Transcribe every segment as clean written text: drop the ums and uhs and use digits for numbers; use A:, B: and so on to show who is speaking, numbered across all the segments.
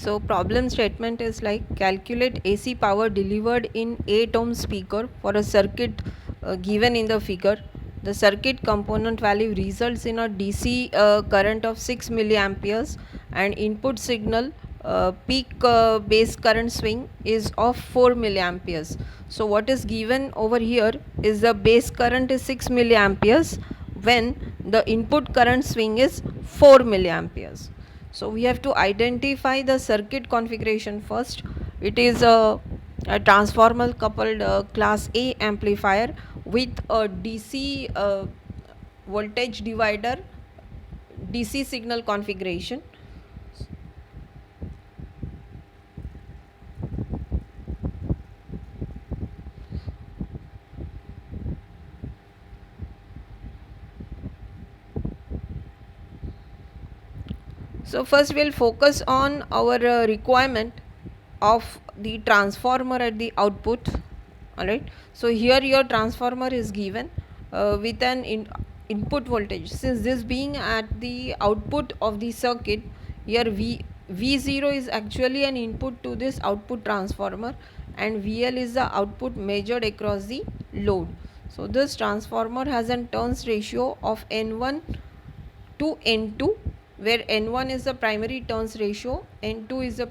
A: So problem statement is like calculate AC power delivered in 8 ohm speaker for a circuit given in the figure. The circuit component value results in a DC current of 6 milliamperes and input signal peak base current swing is of 4 milliamperes. So what is given over here is the base current is 6 milliamperes when the input current swing is 4 milliamperes. So we have to identify the circuit configuration first. It is a transformer coupled class A amplifier with a DC voltage divider DC signal configuration. So first we'll focus on our requirement of the transformer at the output. Alright, so here your transformer is given with an input voltage. Since this being at the output of the circuit, here V0 is actually an input to this output transformer and VL is the output measured across the load. So this transformer has a turns ratio of N1 to N2, where N1 is the primary turns ratio, N2 is the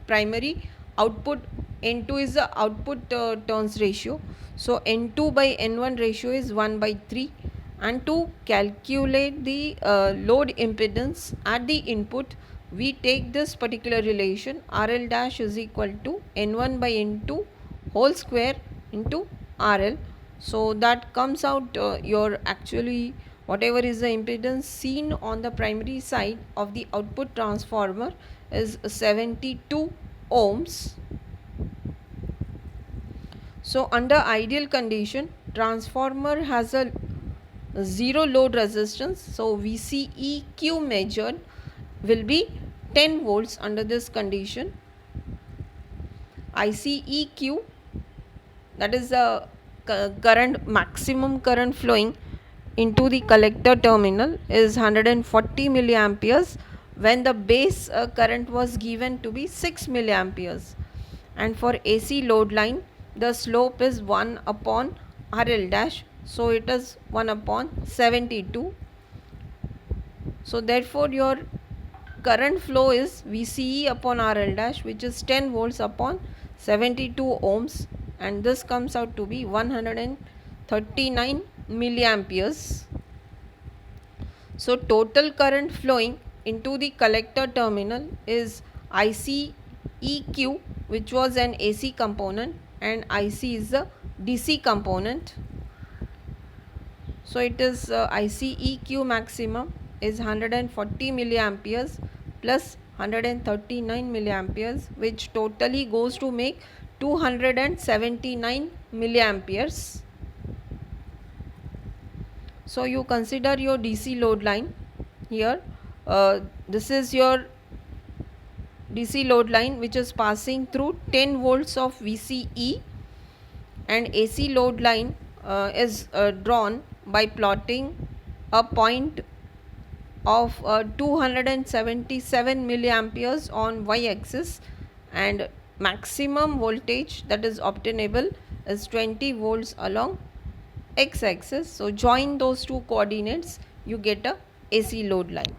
A: primary output, N2 is the output turns ratio. So N2 by N1 ratio is 1 by 3, and to calculate the load impedance at the input, we take this particular relation RL dash is equal to N1 by N2 whole square into RL. So that comes out your actually whatever is the impedance seen on the primary side of the output transformer is 72 ohms. So under ideal condition, transformer has a zero load resistance, so VCEQ measured will be 10 volts under this condition. ICEQ, that is the current, maximum current flowing into the collector terminal, is 140 milliamperes when the base current was given to be 6 milliamperes. And for AC load line, the slope is 1 upon RL dash, so it is 1 upon 72. So therefore your current flow is VCE upon RL dash, which is 10 volts upon 72 ohms, and this comes out to be 139 milliamperes. So total current flowing into the collector terminal is ICEQ, which was an AC component, and IC is the DC component. So it is ICEQ maximum is 140 milliamperes plus 139 milliamperes, which totally goes to make 279 milliamperes. So you consider your DC load line here. This is your DC load line which is passing through 10 volts of VCE, and AC load line is drawn by plotting a point of 277 milliamperes on y-axis, and maximum voltage that is obtainable is 20 volts along x-axis. So join those two coordinates, you get a AC load line.